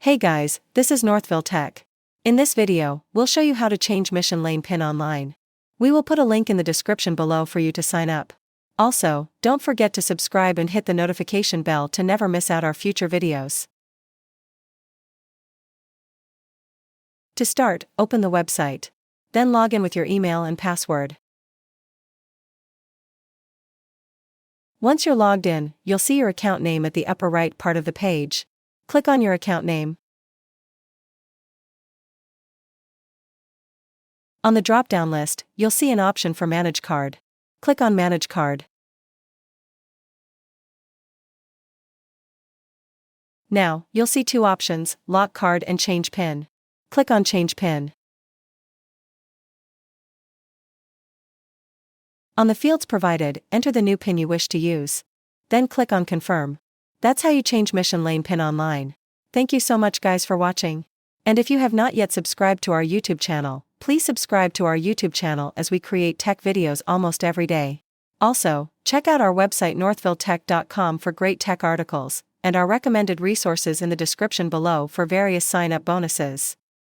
Hey guys, this is Northville Tech. In this video, we'll show you how to change Mission Lane PIN online. We will put a link in the description below for you to sign up. Also, don't forget to subscribe and hit the notification bell to never miss out our future videos. To start, open the website. Then log in with your email and password. Once you're logged in, you'll see your account name at the upper right part of the page. Click on your account name. On the drop-down list, you'll see an option for Manage Card. Click on Manage Card. Now, you'll see two options, Lock Card and Change PIN. Click on Change PIN. On the fields provided, enter the new PIN you wish to use. Then click on Confirm. That's how you change Mission Lane PIN online. Thank you so much guys for watching. And if you have not yet subscribed to our YouTube channel, please subscribe to our YouTube channel as we create tech videos almost every day. Also, check out our website northvilletech.com for great tech articles, and our recommended resources in the description below for various sign-up bonuses.